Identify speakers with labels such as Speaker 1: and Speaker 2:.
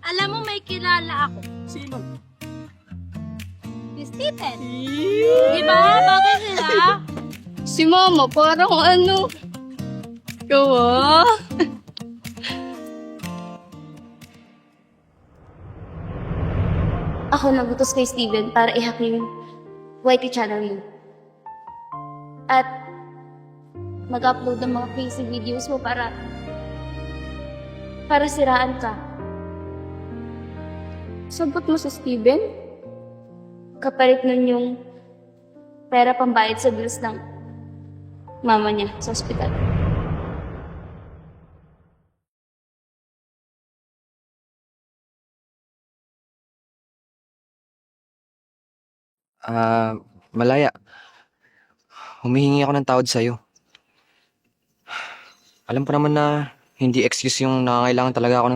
Speaker 1: Alam mo, may kilala ako.
Speaker 2: Sino?
Speaker 1: Si Stephen. Di ba? Bakit sila?
Speaker 3: Si Mama, parang ano. Gawa. Ako nagutos kay Steven para i-hack yung YT channel niyo. At mag-upload ng mga crazy videos mo para siraan ka. Sagot mo sa Steven? Kapalit nun yung pera pambayad sa bills ng mama niya sa ospital.
Speaker 2: Malaya. Humihingi ako ng tawad sa'yo. Alam ko naman na hindi excuse yung nangangailangan talaga ako ng